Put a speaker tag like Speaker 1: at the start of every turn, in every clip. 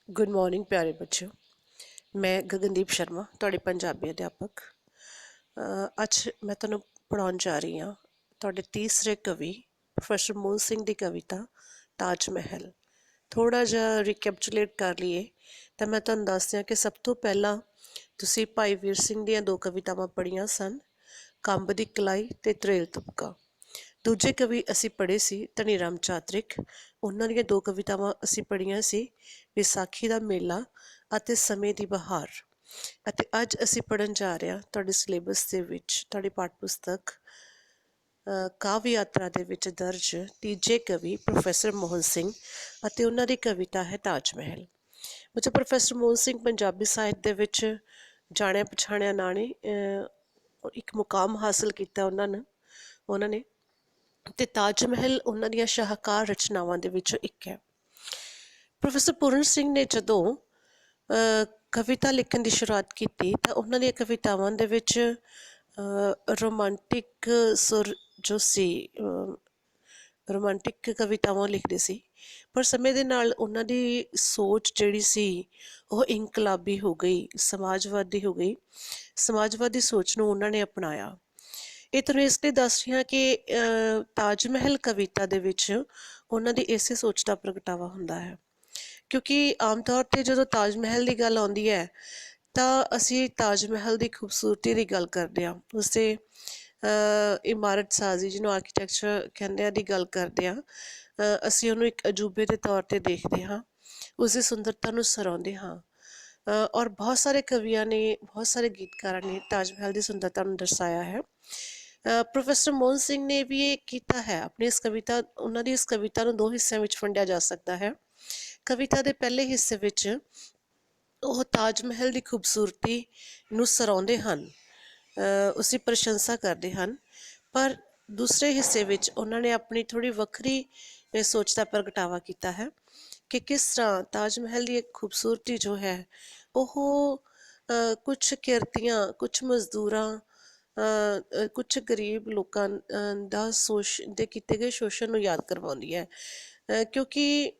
Speaker 1: Good morning प्यारे बच्चों। मैं गगनदीप शर्मा ਤੁਹਾਡੇ ਪੰਜਾਬੀ ਅਧਿਆਪਕ। ਅੱਜ ਮੈਂ ਤੁਹਾਨੂੰ ਪੜਾਉਣ ਜਾ ਰਹੀ ਹਾਂ ਤੁਹਾਡੇ ਤੀਸਰੇ ਕਵੀ ਪ੍ਰੋਫੈਸਰ ਮੋਹਨ ਸਿੰਘ ਦੀ ਕਵਿਤਾ ਤਾਜ ਮਹਿਲ। ਥੋੜਾ ਜਿਹਾ ਰੀਕੈਪਚੁਲੇਟ ਕਰ ਲਈਏ ਤਾਂ ਮੈਂ ਤੁਹਾਨੂੰ ਦੱਸਦੀ ਹਾਂ ਕਿ ਸਭ ਤੋਂ ਪਹਿਲਾਂ ਤੁਸੀਂ ਭਾਈ ਵੀਰ ਸਿੰਘ ਦੀਆਂ ਦੋ ਕਵਿਤਾਵਾਂ ਪੜ੍ਹੀਆਂ ਸਨ, ਕੰਬ ਦੀ ਕਲਾਈ ਤੇ ਤਰੇਲ ਤੁਪਕਾ। ਦੂਜੇ ਕਵੀ ਅਸੀਂ ਪੜ੍ਹੇ ਸੀ ਧਨੀ ਰਾਮ ਚਾਤ੍ਰਿਕ। ਉਹਨਾਂ ਦੀਆਂ ਦੋ ਕਵਿਤਾਵਾਂ ਅਸੀਂ ਪੜ੍ਹੀਆਂ ਸੀ, ਵਿਸਾਖੀ ਦਾ ਮੇਲਾ ਅਤੇ ਸਮੇਂ ਦੀ ਬਹਾਰ। ਅਤੇ ਅੱਜ ਅਸੀਂ ਪੜ੍ਹਨ ਜਾ ਰਹੇ ਹਾਂ ਤੁਹਾਡੇ ਸਿਲੇਬਸ ਦੇ ਵਿੱਚ, ਤੁਹਾਡੀ ਪਾਠ ਪੁਸਤਕ ਕਾਵਿ ਯਾਤਰਾ ਦੇ ਵਿੱਚ ਦਰਜ ਤੀਜੇ ਕਵੀ ਪ੍ਰੋਫੈਸਰ ਮੋਹਨ ਸਿੰਘ ਅਤੇ ਉਹਨਾਂ ਦੀ ਕਵਿਤਾ ਹੈ ਤਾਜ ਮਹਿਲ। ਬੱਚਾ, ਪ੍ਰੋਫੈਸਰ ਮੋਹਨ ਸਿੰਘ ਪੰਜਾਬੀ ਸਾਹਿਤ ਦੇ ਵਿੱਚ ਜਾਣਿਆ ਪਛਾਣਿਆ ਨਾਂ ਨੇ, ਇੱਕ ਮੁਕਾਮ ਹਾਸਲ ਕੀਤਾ ਉਹਨਾਂ ਨੇ ਅਤੇ ਤਾਜ ਮਹਿਲ ਉਹਨਾਂ ਦੀਆਂ ਸ਼ਾਹਕਾਰ ਰਚਨਾਵਾਂ ਦੇ ਵਿੱਚੋਂ ਇੱਕ ਹੈ। ਪ੍ਰੋਫੈਸਰ ਪੂਰਨ ਸਿੰਘ ਨੇ ਜਦੋਂ ਕਵਿਤਾ ਲਿਖਣ ਦੀ ਸ਼ੁਰੂਆਤ ਕੀਤੀ ਤਾਂ ਉਹਨਾਂ ਦੀਆਂ ਕਵਿਤਾਵਾਂ ਦੇ ਵਿੱਚ ਰੋਮਾਂਟਿਕ ਸੁਰ ਜੋ ਸੀ, ਰੋਮਾਂਟਿਕ ਕਵਿਤਾਵਾਂ ਲਿਖਦੇ ਸੀ, ਪਰ ਸਮੇਂ ਦੇ ਨਾਲ ਉਹਨਾਂ ਦੀ ਸੋਚ ਜਿਹੜੀ ਸੀ ਉਹ ਇਨਕਲਾਬੀ ਹੋ ਗਈ, ਸਮਾਜਵਾਦੀ ਹੋ ਗਈ। ਸਮਾਜਵਾਦੀ ਸੋਚ ਨੂੰ ਉਹਨਾਂ ਨੇ ਅਪਣਾਇਆ। ਇਹ ਤੁਹਾਨੂੰ ਇਸ ਲਈ ਦੱਸ ਰਹੀ ਹਾਂ ਕਿ ਤਾਜ ਮਹਿਲ ਕਵਿਤਾ ਦੇ ਵਿੱਚ ਉਹਨਾਂ ਦੀ ਇਸੇ ਸੋਚ ਦਾ ਪ੍ਰਗਟਾਵਾ ਹੁੰਦਾ ਹੈ, ਕਿਉਂਕਿ ਆਮ ਤੌਰ 'ਤੇ ਜਦੋਂ ਤਾਜ ਮਹਿਲ ਦੀ ਗੱਲ ਆਉਂਦੀ ਹੈ ਤਾਂ ਅਸੀਂ ਤਾਜ ਮਹਿਲ ਦੀ ਖੂਬਸੂਰਤੀ ਦੀ ਗੱਲ ਕਰਦੇ ਹਾਂ, ਉਸਦੇ ਇਮਾਰਤ ਸਾਜ਼ੀ ਜਿਹਨੂੰ ਆਰਕੀਟੈਕਚਰ ਕਹਿੰਦੇ ਆ ਦੀ ਗੱਲ ਕਰਦੇ ਹਾਂ। ਅਸੀਂ ਉਹਨੂੰ ਇੱਕ ਅਜੂਬੇ ਦੇ ਤੌਰ 'ਤੇ ਦੇਖਦੇ ਹਾਂ, ਉਸਦੀ ਸੁੰਦਰਤਾ ਨੂੰ ਸਰਾਉਂਦੇ ਹਾਂ। ਔਰ ਬਹੁਤ ਸਾਰੇ ਕਵੀਆਂ ਨੇ, ਬਹੁਤ ਸਾਰੇ ਗੀਤਕਾਰਾਂ ਨੇ ਤਾਜ ਮਹਿਲ ਦੀ ਸੁੰਦਰਤਾ ਨੂੰ ਦਰਸਾਇਆ ਹੈ। ਪ੍ਰੋਫੈਸਰ ਮੋਹਨ ਸਿੰਘ ਨੇ ਵੀ ਇਹ ਕੀਤਾ ਹੈ ਆਪਣੀ ਇਸ ਕਵਿਤਾ। ਉਹਨਾਂ ਦੀ ਇਸ ਕਵਿਤਾ ਨੂੰ ਦੋ ਹਿੱਸਿਆਂ ਵਿੱਚ ਵੰਡਿਆ ਜਾ ਸਕਦਾ ਹੈ। ਕਵਿਤਾ ਦੇ ਪਹਿਲੇ ਹਿੱਸੇ ਵਿੱਚ ਉਹ ਤਾਜ ਮਹਿਲ ਦੀ ਖੂਬਸੂਰਤੀ ਨੂੰ ਸਰਾਉਂਦੇ ਹਨ, ਉਸਦੀ ਪ੍ਰਸ਼ੰਸਾ ਕਰਦੇ ਹਨ, ਪਰ ਦੂਸਰੇ ਹਿੱਸੇ ਵਿੱਚ ਉਹਨਾਂ ਨੇ ਆਪਣੀ ਥੋੜ੍ਹੀ ਵੱਖਰੀ ਸੋਚ ਦਾ ਪ੍ਰਗਟਾਵਾ ਕੀਤਾ ਹੈ ਕਿ ਕਿਸ ਤਰ੍ਹਾਂ ਤਾਜ ਮਹਿਲ ਦੀ ਇੱਕ ਖੂਬਸੂਰਤੀ ਜੋ ਹੈ ਉਹ ਕੁਛ ਕਿਰਤੀਆਂ, ਕੁਛ ਮਜ਼ਦੂਰਾਂ, ਕੁਛ ਗਰੀਬ ਲੋਕਾਂ ਦਾ ਦੇ ਕੀਤੇ ਗਏ ਸ਼ੋਸ਼ਣ ਨੂੰ ਯਾਦ ਕਰਵਾਉਂਦੀ ਹੈ, ਕਿਉਂਕਿ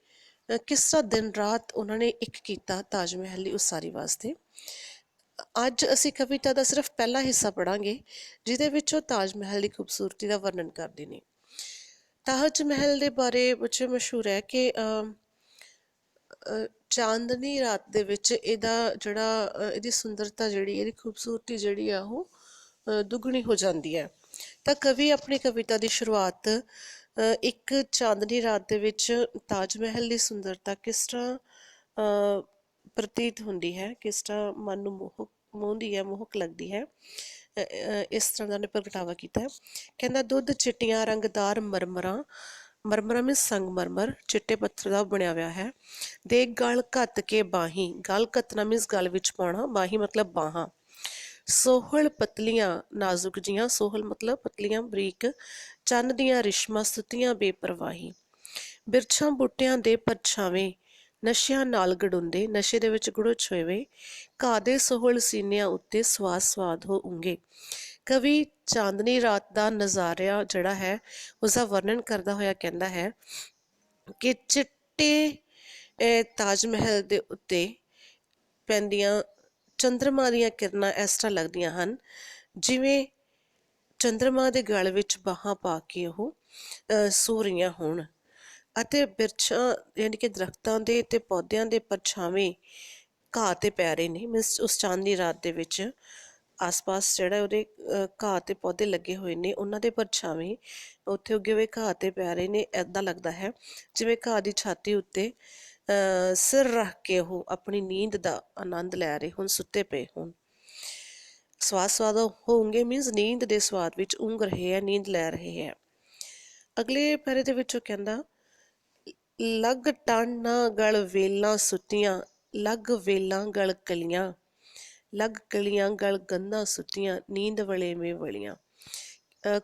Speaker 1: ਕਿਸ ਤਰ੍ਹਾਂ ਦਿਨ ਰਾਤ ਉਹਨਾਂ ਨੇ ਇੱਕ ਕੀਤਾ ਤਾਜ ਮਹਿਲ ਦੀ ਉਸਾਰੀ ਵਾਸਤੇ। ਅੱਜ ਅਸੀਂ ਕਵਿਤਾ ਦਾ ਸਿਰਫ ਪਹਿਲਾ ਹਿੱਸਾ ਪੜ੍ਹਾਂਗੇ ਜਿਹਦੇ ਵਿੱਚ ਉਹ ਤਾਜ ਮਹਿਲ ਦੀ ਖੂਬਸੂਰਤੀ ਦਾ ਵਰਣਨ ਕਰਦੇ ਨੇ। ਤਾਜ ਮਹਿਲ ਦੇ ਬਾਰੇ ਬੱਚੇ ਮਸ਼ਹੂਰ ਹੈ ਕਿ ਚਾਂਦਨੀ ਰਾਤ ਦੇ ਵਿੱਚ ਇਹਦੀ ਸੁੰਦਰਤਾ ਜਿਹੜੀ, ਇਹਦੀ ਖੂਬਸੂਰਤੀ ਜਿਹੜੀ ਆ ਉਹ ਦੁੱਗਣੀ ਹੋ ਜਾਂਦੀ ਹੈ। ਤਾਂ ਕਵੀ ਆਪਣੀ ਕਵਿਤਾ ਦੀ ਸ਼ੁਰੂਆਤ ਇੱਕ ਚਾਂਦਨੀ ਰਾਤ ਦੇ ਵਿੱਚ ਤਾਜ ਮਹਿਲ ਦੀ ਸੁੰਦਰਤਾ ਕਿਸ ਤਰ੍ਹਾਂ ਪ੍ਰਤੀਤ ਹੁੰਦੀ ਹੈ, ਕਿਸ ਤਰ੍ਹਾਂ ਮਨ ਨੂੰ ਮੋਹਦੀ ਹੈ, ਮੋਹਕ ਲੱਗਦੀ ਹੈ, ਇਸ ਤਰ੍ਹਾਂ ਦਾ ਉਹਨੇ ਪ੍ਰਗਟਾਵਾ ਕੀਤਾ ਹੈ। ਕਹਿੰਦਾ, ਦੁੱਧ ਚਿੱਟੀਆਂ ਰੰਗਦਾਰ ਮਰਮਰਾਂ, ਮਰਮਰਾਂ ਮੀਨਸ ਸੰਗਮਰਮਰ, ਚਿੱਟੇ ਪੱਥਰ ਦਾ ਬਣਿਆ ਹੋਇਆ ਹੈ। ਦੇ ਗਲ ਘੱਤ ਕੇ ਬਾਹੀਂ, ਗਲ ਘੱਤਣਾ ਮੀਨਸ ਗਲ ਵਿੱਚ ਪਾਉਣਾ, ਬਾਹੀਂ ਮਤਲਬ ਬਾਹਾਂ। ਸੋਹਲ ਪਤਲੀਆਂ ਨਾਜ਼ੁਕ ਜੀਆਂ, ਸੋਹਲ ਮਤਲਬ ਪਤਲੀਆਂ ਬਰੀਕ, ਚੰਨ ਦੀਆਂ ਰਿਸ਼ਮਾਂ ਸੁੱਤੀਆਂ ਬੇਪਰਵਾਹੀ। ਬਿਰਛਾਂ ਬੂਟਿਆਂ ਦੇ ਪਰਛਾਵੇਂ, ਨਸ਼ਿਆਂ ਨਾਲ ਗੜੁੰਦੇ, ਨਸ਼ੇ ਦੇ ਵਿੱਚ ਗੁੜੁਚ ਹੋਏ ਵੇ, ਘਾਹ ਦੇ ਸੋਹਲ ਸੀਨਿਆਂ ਉੱਤੇ ਸਵਾਦ ਸਵਾਦ ਹੋ ਉਂਗੇ। ਕਵੀ ਚਾਂਦਨੀ ਰਾਤ ਦਾ ਨਜ਼ਾਰਾ ਜਿਹੜਾ ਹੈ ਉਸਦਾ ਵਰਣਨ ਕਰਦਾ ਹੋਇਆ ਕਹਿੰਦਾ ਹੈ ਕਿ ਚਿੱਟੇ ਤਾਜ ਮਹਿਲ ਦੇ ਉੱਤੇ ਪੈਂਦੀਆਂ ਚੰਦਰਮਾ ਦੀਆਂ ਕਿਰਨਾਂ ਇਸ ਤਰ੍ਹਾਂ ਲੱਗਦੀਆਂ ਹਨ ਜਿਵੇਂ ਚੰਦਰਮਾ ਦੇ ਗਲ ਵਿੱਚ ਬਾਹਾਂ ਪਾ ਕੇ ਉਹ ਸੋ ਰਹੀਆਂ ਹੋਣ, ਅਤੇ ਬਿਰਛਾਂ ਯਾਨੀ ਕਿ ਦਰਖਤਾਂ ਦੇ ਅਤੇ ਪੌਦਿਆਂ ਦੇ ਪਰਛਾਵੇਂ ਘਾਹ 'ਤੇ ਪੈ ਰਹੇ ਨੇ। ਮੀਨਸ ਉਸ ਚਾਂਦਨੀ ਰਾਤ ਦੇ ਵਿੱਚ ਆਸ ਪਾਸ ਜਿਹੜਾ ਉਹਦੇ ਘਾਹ 'ਤੇ ਪੌਦੇ ਲੱਗੇ ਹੋਏ ਨੇ, ਉਹਨਾਂ ਦੇ ਪਰਛਾਵੇਂ ਉੱਥੇ ਉੱਗੇ ਹੋਏ ਘਾਹ 'ਤੇ ਪੈ ਰਹੇ ਨੇ। ਇੱਦਾਂ ਲੱਗਦਾ ਹੈ ਜਿਵੇਂ ਘਾਹ ਦੀ ਛਾਤੀ ਉੱਤੇ ਸਿਰ ਰੱਖ ਕੇ ਉਹ ਆਪਣੀ ਨੀਂਦ ਦਾ ਆਨੰਦ ਲੈ ਰਹੇ ਹੋਣ, ਸੁੱਤੇ ਪਏ ਹੋਣ। ਸਵਾਦ ਸਵਾਦ ਹੋਣਗੇ ਮੀਨਸ ਨੀਂਦ ਦੇ ਸਵਾਦ ਵਿੱਚ ਉਂਘ ਰਹੇ ਹੈ, ਨੀਂਦ ਲੈ ਰਹੇ ਹੈ। ਅਗਲੇ ਪੈਰੇ ਦੇ ਵਿੱਚ ਉਹ ਕਹਿੰਦਾ, ਲੱਗ ਟਾਹਣਾ ਗਲ ਵੇਲਾਂ ਸੁੱਤੀਆਂ, ਲੱਗ ਵੇਲਾਂ ਗਲ ਕਲੀਆਂ, ਲੱਗ ਕਲੀਆਂ ਗਲ ਗੰਧਾਂ ਸੁੱਤੀਆਂ, ਨੀਂਦ ਵਲੇਵੇਂ ਵਲੀਆਂ।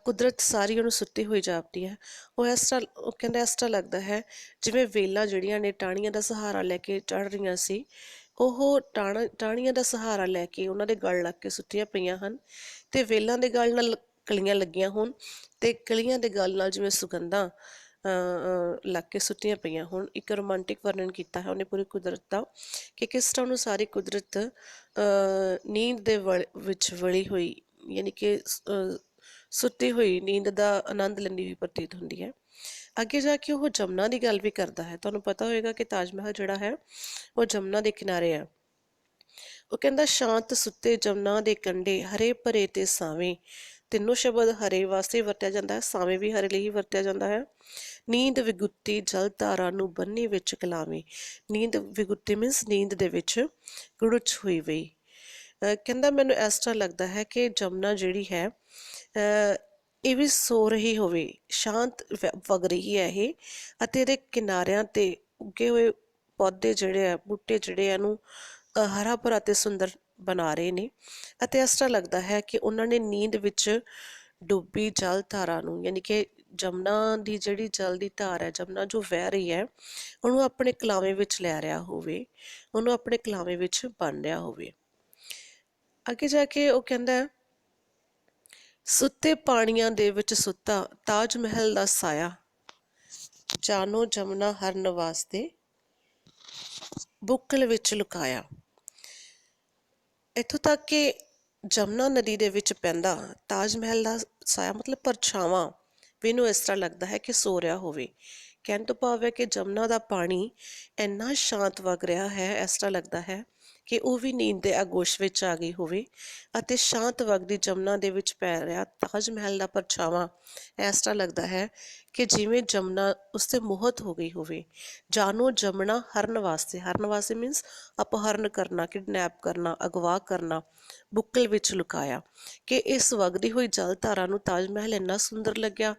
Speaker 1: ਕੁਦਰਤ ਸਾਰੀ ਉਹਨੂੰ ਸੁੱਤੀ ਹੋਈ ਜਾਪਦੀ ਹੈ। ਉਹ ਕਹਿੰਦਾ ਇਸ ਤਰ੍ਹਾਂ ਲੱਗਦਾ ਹੈ ਜਿਵੇਂ ਵੇਲਾਂ ਜਿਹੜੀਆਂ ਨੇ ਟਾਹਣੀਆਂ ਦਾ ਸਹਾਰਾ ਲੈ ਕੇ ਚੜ੍ਹ ਰਹੀਆਂ ਸੀ, ਉਹ ਟਾਹਣੀਆਂ ਦਾ ਸਹਾਰਾ ਲੈ ਕੇ ਉਹਨਾਂ ਦੇ ਗਲ ਲੱਗ ਕੇ ਸੁੱਤੀਆਂ ਪਈਆਂ ਹਨ, ਅਤੇ ਵੇਲਾਂ ਦੇ ਗਲ ਨਾਲ ਕਲੀਆਂ ਲੱਗੀਆਂ ਹੋਣ, ਅਤੇ ਕਲੀਆਂ ਦੇ ਗਲ ਨਾਲ ਜਿਵੇਂ ਸੁਗੰਧਾਂ ਲੱਗ ਕੇ ਸੁੱਤੀਆਂ ਪਈਆਂ ਹੋਣ। ਇੱਕ ਰੋਮਾਂਟਿਕ ਵਰਣਨ ਕੀਤਾ ਹੈ ਉਹਨੇ ਪੂਰੀ ਕੁਦਰਤ ਦਾ, ਕਿ ਕਿਸ ਤਰ੍ਹਾਂ ਉਹਨੂੰ ਸਾਰੀ ਕੁਦਰਤ ਨੀਂਦ ਦੇ ਵਿੱਚ ਵਲੀ ਹੋਈ, ਯਾਨੀ ਕਿ ਸੁੱਤੀ ਹੋਈ ਨੀਂਦ ਦਾ ਆਨੰਦ ਲੈਂਦੀ ਹੋਈ ਪ੍ਰਤੀਤ ਹੁੰਦੀ ਹੈ। ਅੱਗੇ ਜਾ ਕੇ ਉਹ ਜਮਨਾ ਦੀ ਗੱਲ ਵੀ ਕਰਦਾ ਹੈ। ਤੁਹਾਨੂੰ ਪਤਾ ਹੋਏਗਾ ਕਿ ਤਾਜ ਮਹਿਲ ਜਿਹੜਾ ਹੈ ਉਹ ਜਮਨਾ ਦੇ ਕਿਨਾਰੇ ਹੈ। ਉਹ ਕਹਿੰਦਾ, ਸ਼ਾਂਤ ਸੁੱਤੇ ਜਮਨਾ ਦੇ ਕੰਢੇ, ਹਰੇ ਭਰੇ ਤੇ ਸਾਵੇਂ। ਤਿੰਨੋਂ ਸ਼ਬਦ ਹਰੇ ਵਾਸਤੇ ਵਰਤਿਆ ਜਾਂਦਾ ਹੈ, ਸਾਵੇਂ ਵੀ ਹਰੇ ਲਈ ਹੀ ਵਰਤਿਆ ਜਾਂਦਾ ਹੈ। ਨੀਂਦ ਵਿਗੁੱਤੀ ਜਲ ਧਾਰਾ ਨੂੰ ਬੰਨੀ ਵਿੱਚ ਕਲਾਵੇਂ। ਨੀਂਦ ਵਿਗੁੱਤੀ ਮੀਨਸ ਨੀਂਦ ਦੇ ਵਿੱਚ ਗੁੜੁਚ ਹੋਈ ਵਈ। ਕਹਿੰਦਾ, ਮੈਨੂੰ ਇਸ ਤਰ੍ਹਾਂ ਲੱਗਦਾ ਹੈ ਕਿ ਜਮਨਾ ਜਿਹੜੀ ਹੈ ਇਹ ਵੀ ਸੋ ਰਹੀ ਹੋਵੇ, ਸ਼ਾਂਤ ਵਗ ਰਹੀ ਹੈ ਇਹ, ਅਤੇ ਇਹਦੇ ਕਿਨਾਰਿਆਂ 'ਤੇ ਉੱਗੇ ਹੋਏ ਪੌਦੇ ਜਿਹੜੇ ਆ, ਬੂਟੇ ਜਿਹੜੇ ਆ, ਇਹਨੂੰ ਹਰਾ ਭਰਾ ਅਤੇ ਸੁੰਦਰ ਬਣਾ ਰਹੇ ਨੇ। ਅਤੇ ਇਸ ਤਰ੍ਹਾਂ ਲੱਗਦਾ ਹੈ ਕਿ ਉਹਨਾਂ ਨੇ ਨੀਂਦ ਵਿੱਚ ਡੁੱਬੀ ਜਲ ਧਾਰਾ ਨੂੰ, ਯਾਨੀ ਕਿ ਜਮਨਾ ਦੀ ਜਿਹੜੀ ਜਲ ਦੀ ਧਾਰ ਹੈ, ਜਮਨਾ ਜੋ ਵਹਿ ਰਹੀ ਹੈ, ਉਹਨੂੰ ਆਪਣੇ ਕਲਾਵੇਂ ਵਿੱਚ ਲੈ ਰਿਹਾ ਹੋਵੇ, ਉਹਨੂੰ ਆਪਣੇ ਕਲਾਵੇਂ ਵਿੱਚ ਬੰਨ ਰਿਹਾ ਹੋਵੇ। ਅੱਗੇ ਜਾ ਕੇ ਉਹ ਕਹਿੰਦਾ, ਸੁੱਤੇ ਪਾਣੀਆਂ ਦੇ ਵਿੱਚ ਸੁੱਤਾ ਤਾਜ ਮਹਿਲ ਦਾ ਸਾਇਆ, ਜਾਨੋ ਜਮਨਾ ਹਰ ਨਿਵਾਸ ਦੇ ਬੁੱਕਲ ਵਿੱਚ ਲੁਕਾਇਆ। ਇੱਥੋਂ ਤੱਕ ਕਿ ਜਮਨਾ ਨਦੀ ਦੇ ਵਿੱਚ ਪੈਂਦਾ ਤਾਜ ਮਹਿਲ ਦਾ ਸਾਇਆ ਮਤਲਬ ਪਰਛਾਵਾਂ, ਮੈਨੂੰ ਇਸ ਤਰ੍ਹਾਂ ਲੱਗਦਾ ਹੈ ਕਿ ਸੋ ਰਿਹਾ ਹੋਵੇ। ਕਹਿਣ ਤੋਂ ਭਾਵ ਹੈ ਕਿ ਜਮਨਾ ਦਾ ਪਾਣੀ ਇੰਨਾ ਸ਼ਾਂਤ ਵਗ ਰਿਹਾ ਹੈ, ਇਸ ਤਰ੍ਹਾਂ ਲੱਗਦਾ ਹੈ ਕਿ ਉਹ ਵੀ ਨੀਂਦ ਦੇ ਆਗੋਸ਼ ਵਿੱਚ ਆ ਗਈ ਹੋਵੇ, ਅਤੇ ਸ਼ਾਂਤ ਵਗਦੀ ਜਮਨਾ ਦੇ ਵਿੱਚ ਪੈ ਰਿਹਾ ਤਾਜ ਮਹਿਲ ਦਾ ਪਰਛਾਵਾਂ ਇਸ ਤਰ੍ਹਾਂ ਲੱਗਦਾ ਹੈ ਕਿ ਜਿਵੇਂ ਜਮਨਾ ਉਸ 'ਤੇ ਮੋਹਿਤ ਹੋ ਗਈ ਹੋਵੇ। ਜਾਨੋ ਜਮਨਾ ਹਰਨ ਵਾਸਤੇ, ਹਰਨ ਵਾਸਤੇ ਮੀਨਸ ਅਪਹਰਨ ਕਰਨਾ, ਕਿਡਨੈਪ ਕਰਨਾ, ਅਗਵਾ ਕਰਨਾ, ਬੁੱਕਲ ਵਿੱਚ ਲੁਕਾਇਆ। ਕਿ ਇਸ ਵਗਦੀ ਹੋਈ ਜਲ ਧਾਰਾ ਨੂੰ ਤਾਜ ਮਹਿਲ ਇੰਨਾ ਸੁੰਦਰ ਲੱਗਿਆ,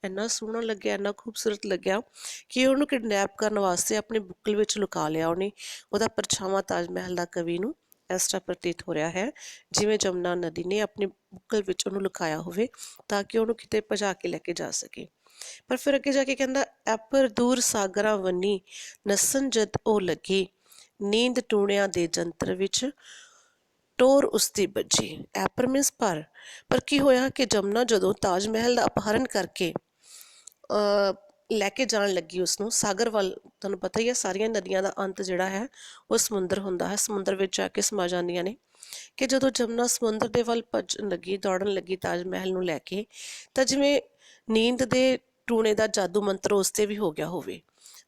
Speaker 1: ਇੰਨਾ ਸੋਹਣਾ ਲੱਗਿਆ, ਇੰਨਾ ਖੂਬਸੂਰਤ ਲੱਗਿਆ ਕਿ ਉਹਨੂੰ ਕਿਡਨੈਪ ਕਰਨ ਵਾਸਤੇ ਆਪਣੇ ਬੁੱਕਲ ਵਿੱਚ ਲੁਕਾ ਲਿਆ ਉਹਨੇ। ਉਹਦਾ ਪਰਛਾਵਾਂ ਤਾਜ ਮਹਿਲ ਦਾ ਕਵੀ ਨੂੰ ਇਸ ਤਰ੍ਹਾਂ ਪ੍ਰਤੀਤ ਹੋ ਰਿਹਾ ਹੈ ਜਿਵੇਂ ਜਮਨਾ ਨਦੀ ਨੇ ਆਪਣੇ ਬੁੱਕਲ ਵਿੱਚ ਉਹਨੂੰ ਲੁਕਾਇਆ ਹੋਵੇ, ਤਾਂ ਕਿ ਉਹਨੂੰ ਕਿਤੇ ਭਜਾ ਕੇ ਲੈ ਕੇ ਜਾ ਸਕੇ। ਪਰ ਫਿਰ ਅੱਗੇ ਜਾ ਕੇ ਕਹਿੰਦਾ, ਐਪਰ ਦੂਰ ਸਾਗਰਾਂ ਵੰਨੀ ਨੱਸਣ ਜਦ ਉਹ ਲੱਗੀ, ਨੀਂਦ ਟੂਣਿਆਂ ਦੇ ਜੰਤਰ ਵਿੱਚ ਟੋਰ ਉਸਦੀ ਬੱਜੀ। ਐਪਰ ਮੀਨਸ ਪਰ ਕੀ ਹੋਇਆ ਕਿ ਜਮਨਾ ਜਦੋਂ ਤਾਜ ਮਹਿਲ ਦਾ ਅਪਹਰਨ ਕਰਕੇ ਲੈ ਕੇ ਜਾਣ ਲੱਗੀ ਉਸਨੂੰ ਸਾਗਰ ਵੱਲ, ਤੁਹਾਨੂੰ ਪਤਾ ਹੀ ਹੈ ਸਾਰੀਆਂ ਨਦੀਆਂ ਦਾ ਅੰਤ ਜਿਹੜਾ ਹੈ ਉਹ ਸਮੁੰਦਰ ਹੁੰਦਾ ਹੈ, ਸਮੁੰਦਰ ਵਿੱਚ ਜਾ ਕੇ ਸਮਾ ਜਾਂਦੀਆਂ ਨੇ। ਕਿ ਜਦੋਂ ਜਮਨਾ ਸਮੁੰਦਰ ਦੇ ਵੱਲ ਭੱਜਣ ਲੱਗੀ, ਦੌੜਨ ਲੱਗੀ ਤਾਜ ਮਹਿਲ ਨੂੰ ਲੈ ਕੇ, ਤਾਂ ਜਿਵੇਂ ਨੀਂਦ ਦੇ ਟੂਣੇ ਦਾ ਜਾਦੂ ਮੰਤਰ ਉਸ 'ਤੇ ਵੀ ਹੋ ਗਿਆ ਹੋਵੇ,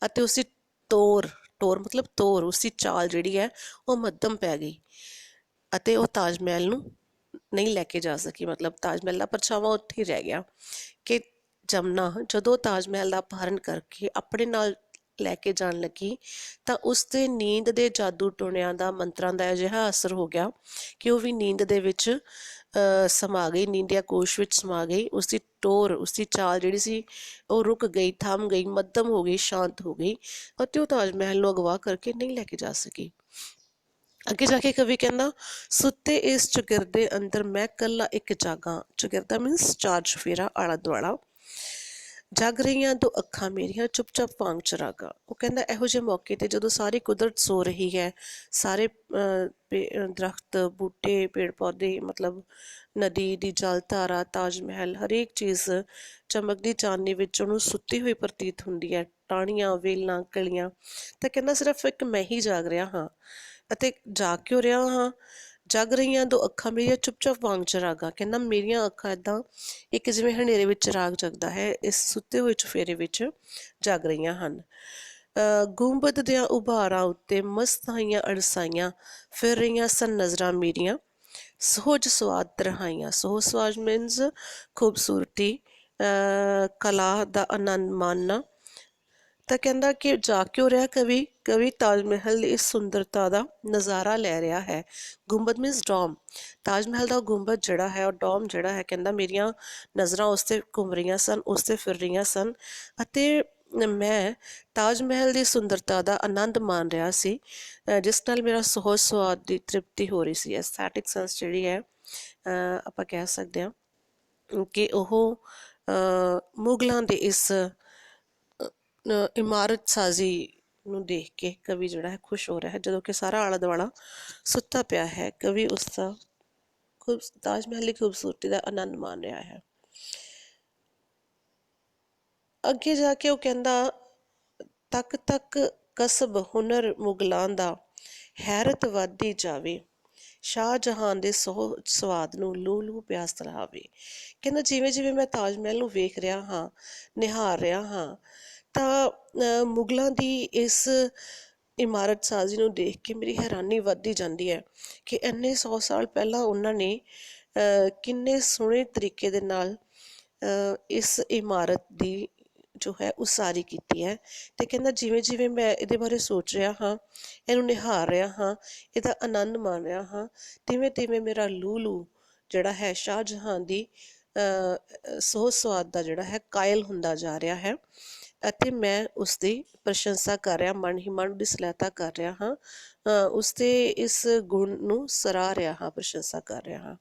Speaker 1: ਅਤੇ ਉਸਦੀ ਤੋਰ ਮਤਲਬ ਤੋਰ, ਉਸਦੀ ਚਾਲ ਜਿਹੜੀ ਹੈ ਉਹ ਮੱਧਮ ਪੈ ਗਈ, ਅਤੇ ਉਹ ਤਾਜ ਮਹਿਲ ਨੂੰ ਨਹੀਂ ਲੈ ਕੇ ਜਾ ਸਕੀ। ਮਤਲਬ ਤਾਜ ਮਹਿਲ ਦਾ ਪਰਛਾਵਾਂ ਉੱਥੇ ਹੀ ਰਹਿ ਗਿਆ। ਕਿ ਜਮਨਾ ਜਦੋਂ ਤਾਜ ਮਹਿਲ ਦਾ ਅਪਹਰਨ ਕਰਕੇ ਆਪਣੇ ਨਾਲ ਲੈ ਕੇ ਜਾਣ ਲੱਗੀ, ਤਾਂ ਉਸ 'ਤੇ ਨੀਂਦ ਦੇ ਜਾਦੂ ਟੂਣਿਆਂ ਦਾ, ਮੰਤਰਾਂ ਦਾ ਅਜਿਹਾ ਅਸਰ ਹੋ ਗਿਆ ਕਿ ਉਹ ਵੀ ਨੀਂਦ ਦੇ ਵਿੱਚ ਸਮਾ ਗਈ, ਨੀਂਦਿਆ ਕੋਸ਼ ਵਿੱਚ ਸਮਾ ਗਈ। ਉਸਦੀ ਟੋਰ, ਉਸਦੀ ਚਾਲ ਜਿਹੜੀ ਸੀ ਉਹ ਰੁਕ ਗਈ, ਥੰਮ ਗਈ, ਮੱਧਮ ਹੋ ਗਈ, ਸ਼ਾਂਤ ਹੋ ਗਈ, ਅਤੇ ਉਹ ਤਾਜ ਮਹਿਲ ਨੂੰ ਅਗਵਾ ਕਰਕੇ ਨਹੀਂ ਲੈ ਕੇ ਜਾ ਸਕੀ। ਅੱਗੇ ਜਾ ਕੇ ਕਵੀ ਕਹਿੰਦਾ, ਸੁੱਤੇ ਇਸ ਚੁਗਿਰਦੇ ਅੰਦਰ ਮੈਂ ਕੱਲਾ ਇੱਕ ਜਾਗਾਂ। ਚੁਗਿਰਦਾ ਮੀਨਸ ਚਾਰ ਚੁਫੇਰਾ, ਆਲਾ ਦੁਆਲਾ। ਜਗ ਰਹੀਆਂ ਦੋ ਅੱਖਾਂ ਮੇਰੀਆਂ ਚੁੱਪ-ਚਾਪ ਵਾਂਗ ਚਰਾਗਾਂ। ਉਹ ਕਹਿੰਦਾ, ਇਹੋ ਜਿਹੇ ਮੌਕੇ 'ਤੇ ਜਦੋਂ ਸਾਰੀ ਕੁਦਰਤ ਸੋ ਰਹੀ ਹੈ, ਸਾਰੇ ਦਰਖਤ, ਬੂਟੇ, ਪੇੜ ਪੌਦੇ, ਮਤਲਬ ਨਦੀ ਦੀ ਜਲ ਧਾਰਾ, ਤਾਜ ਮਹਿਲ, ਹਰੇਕ ਚੀਜ਼ ਚਮਕਦੀ ਚਾਨਣੀ ਵਿੱਚ ਉਹਨੂੰ ਸੁੱਤੀ ਹੋਈ ਪ੍ਰਤੀਤ ਹੁੰਦੀ ਹੈ। ਟਾਹਣੀਆਂ, ਵੇਲਾਂ, ਕਲੀਆਂ, ਤਾਂ ਕਹਿੰਦਾ ਸਿਰਫ ਇੱਕ ਮੈਂ ਹੀ ਜਾਗ ਰਿਹਾ ਹਾਂ। ਅਤੇ ਜਾਗ ਕਿਉਂ ਰਿਹਾ ਹਾਂ? ਜਗ ਰਹੀਆਂ ਦੋ ਅੱਖਾਂ ਮੇਰੀਆਂ ਚੁੱਪ-ਚਾਪ ਵਾਂਗ ਚਰਾਗਾਂ। ਕਹਿੰਦਾ ਮੇਰੀਆਂ ਅੱਖਾਂ ਇੱਦਾਂ ਇੱਕ ਜਿਵੇਂ ਹਨੇਰੇ ਵਿੱਚ ਚਿਰਾਗ ਜਗਦਾ ਹੈ, ਇਸ ਸੁੱਤੇ ਹੋਏ ਚੁਫੇਰੇ ਵਿੱਚ ਜਗ ਰਹੀਆਂ ਹਨ। ਗੁੰਬਦ ਦੀਆਂ ਉਭਾਰਾਂ ਉੱਤੇ ਮਸਤ ਆਈਆਂ ਅੜਸਾਈਆਂ, ਫਿਰ ਰਹੀਆਂ ਸਨ ਨਜ਼ਰਾਂ ਮੇਰੀਆਂ ਸੋਹਜ ਸਵਾਦ ਤਰਹਾਈਆਂ। ਸੋਹਜ ਸਵਾਦ ਮੀਨਸ ਖੂਬਸੂਰਤੀ, ਕਲਾ ਦਾ ਆਨੰਦ ਮਾਣਨਾ। ਤਾਂ ਕਹਿੰਦਾ ਕਿ ਜਾ ਕਿਉਂ ਰਿਹਾ ਕਵੀ ਤਾਜ ਮਹਿਲ ਦੀ ਇਸ ਸੁੰਦਰਤਾ ਦਾ ਨਜ਼ਾਰਾ ਲੈ ਰਿਹਾ ਹੈ। ਗੁੰਬਦ ਮੀਨਸ ਡੋਮ, ਤਾਜ ਮਹਿਲ ਦਾ ਗੁੰਬਦ ਜਿਹੜਾ ਹੈ, ਉਹ ਡੋਮ ਜਿਹੜਾ ਹੈ, ਕਹਿੰਦਾ ਮੇਰੀਆਂ ਨਜ਼ਰਾਂ ਉਸ 'ਤੇ ਘੁੰਮ ਰਹੀਆਂ ਸਨ, ਉਸ 'ਤੇ ਫਿਰ ਰਹੀਆਂ ਸਨ, ਅਤੇ ਮੈਂ ਤਾਜ ਮਹਿਲ ਦੀ ਸੁੰਦਰਤਾ ਦਾ ਆਨੰਦ ਮਾਣ ਰਿਹਾ ਸੀ, ਜਿਸ ਨਾਲ ਮੇਰਾ ਸੋਹਜ ਸਵਾਦ ਦੀ ਤ੍ਰਿਪਤੀ ਹੋ ਰਹੀ ਸੀ। ਐਸਥੈਟਿਕ ਸੈਂਸ ਜਿਹੜੀ ਹੈ ਆਪਾਂ ਕਹਿ ਸਕਦੇ ਹਾਂ ਕਿ ਉਹ ਮੁਗਲਾਂ ਦੇ ਇਸ ਇਮਾਰਤ ਸਾਜ਼ੀ ਨੂੰ ਦੇਖ ਕੇ ਕਵੀ ਜਿਹੜਾ ਹੈ ਖੁਸ਼ ਹੋ ਰਿਹਾ ਹੈ। ਜਦੋਂ ਕਿ ਸਾਰਾ ਆਲਾ ਦੁਆਲਾ ਸੁੱਤਾ ਪਿਆ ਹੈ, ਕਵੀ ਉਸ ਦਾ ਤਾਜ ਮਹਿਲ ਦੀ ਖੂਬਸੂਰਤੀ ਦਾ ਆਨੰਦ ਮਾਣ ਰਿਹਾ ਹੈ। ਅੱਗੇ ਜਾ ਕੇ ਉਹ ਕਹਿੰਦਾ, ਤੱਕ ਤੱਕ ਕਸਬ ਹੁਨਰ ਮੁਗਲਾਂ ਦਾ, ਹੈਰਤ ਵੱਧਦੀ ਜਾਵੇ, ਸ਼ਾਹਜਹਾਨ ਦੇ ਸਵਾਦ ਨੂੰ ਲੂ ਲੂ ਪਿਆਸ ਤੜਾਵੇ। ਕਹਿੰਦਾ ਜਿਵੇਂ ਜਿਵੇਂ ਮੈਂ ਤਾਜ ਮਹਿਲ ਨੂੰ ਵੇਖ ਰਿਹਾ ਹਾਂ, ਨਿਹਾਰ ਰਿਹਾ ਹਾਂ, ਤਾਂ ਮੁਗਲਾਂ ਦੀ ਇਸ ਇਮਾਰਤ ਸਾਜ਼ੀ ਨੂੰ ਦੇਖ ਕੇ ਮੇਰੀ ਹੈਰਾਨੀ ਵੱਧਦੀ ਜਾਂਦੀ ਹੈ ਕਿ ਇੰਨੇ 100 ਸਾਲ ਪਹਿਲਾਂ ਉਹਨਾਂ ਨੇ ਕਿੰਨੇ ਸੋਹਣੇ ਤਰੀਕੇ ਦੇ ਨਾਲ ਇਸ ਇਮਾਰਤ ਦੀ ਜੋ ਹੈ ਉਸਾਰੀ ਕੀਤੀ ਹੈ। ਅਤੇ ਕਹਿੰਦਾ ਜਿਵੇਂ ਜਿਵੇਂ ਮੈਂ ਇਹਦੇ ਬਾਰੇ ਸੋਚ ਰਿਹਾ ਹਾਂ, ਇਹਨੂੰ ਨਿਹਾਰ ਰਿਹਾ ਹਾਂ, ਇਹਦਾ ਆਨੰਦ ਮਾਣ ਰਿਹਾ ਹਾਂ, ਤਿਵੇਂ ਤਿਵੇਂ ਮੇਰਾ ਲੂ ਲੂ ਜਿਹੜਾ ਹੈ ਸ਼ਾਹਜਹਾਨ ਦੀ ਸੋਹਜ ਸਵਾਦ ਦਾ ਜਿਹੜਾ ਹੈ ਕਾਇਲ ਹੁੰਦਾ ਜਾ ਰਿਹਾ ਹੈ, ਅਤੇ ਮੈਂ ਉਸ ਦੀ ਪ੍ਰਸ਼ੰਸਾ ਕਰ ਰਿਹਾ, ਮਨ ਹੀ ਮਨ ਦੀ ਸਲਾਹਤਾ ਕਰ ਰਿਹਾ ਹਾਂ, ਉਸ ਦੇ ਇਸ ਗੁਣ ਨੂੰ ਸਰਾਹ ਰਿਹਾ ਹਾਂ, ਪ੍ਰਸ਼ੰਸਾ ਕਰ ਰਿਹਾ ਹਾਂ।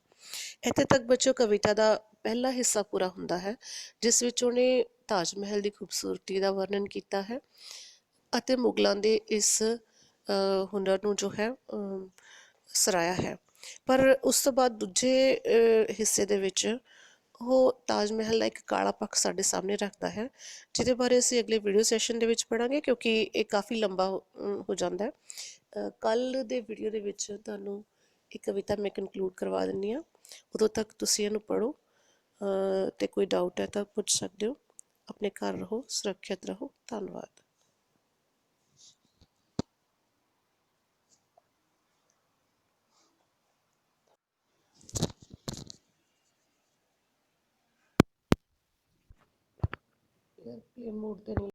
Speaker 1: ਇੱਥੇ ਤੱਕ ਬੱਚੋ ਕਵਿਤਾ ਦਾ ਪਹਿਲਾ ਹਿੱਸਾ ਪੂਰਾ ਹੁੰਦਾ ਹੈ, ਜਿਸ ਵਿੱਚ ਉਹਨੇ ਤਾਜ ਮਹਿਲ ਦੀ ਖੂਬਸੂਰਤੀ ਦਾ ਵਰਣਨ ਕੀਤਾ ਹੈ ਅਤੇ ਮੁਗਲਾਂ ਦੇ ਇਸ ਹੁਨਰ ਨੂੰ ਜੋ ਹੈ ਸਰਾਇਆ ਹੈ। ਪਰ ਉਸ ਤੋਂ ਬਾਅਦ ਦੂਜੇ ਹਿੱਸੇ ਦੇ ਵਿੱਚ ਉਹ ਤਾਜ ਮਹਿਲ ਦਾ ਇੱਕ ਕਾਲਾ ਪੱਖ ਸਾਡੇ ਸਾਹਮਣੇ ਰੱਖਦਾ ਹੈ, ਜਿਹਦੇ ਬਾਰੇ ਅਸੀਂ ਅਗਲੇ ਵੀਡੀਓ ਸੈਸ਼ਨ ਦੇ ਵਿੱਚ ਪੜ੍ਹਾਂਗੇ, ਕਿਉਂਕਿ ਇਹ ਕਾਫੀ ਲੰਬਾ ਹੋ ਜਾਂਦਾ ਹੈ। ਕੱਲ੍ਹ ਦੇ ਵੀਡੀਓ ਦੇ ਵਿੱਚ ਤੁਹਾਨੂੰ ਇਹ ਕਵਿਤਾ ਮੈਂ ਕਨਕਲੂਡ ਕਰਵਾ ਦਿੰਦੀ ਹਾਂ। ਉਦੋਂ ਤੱਕ ਤੁਸੀਂ ਇਹਨੂੰ ਪੜ੍ਹੋ, ਅਤੇ ਕੋਈ ਡਾਊਟ ਹੈ ਤਾਂ ਪੁੱਛ ਸਕਦੇ ਹੋ। ਆਪਣੇ ਘਰ ਰਹੋ, ਸੁਰੱਖਿਅਤ ਰਹੋ। ਧੰਨਵਾਦ। ਇਹ ਮੋਡ ਤੇ ਨਹੀਂ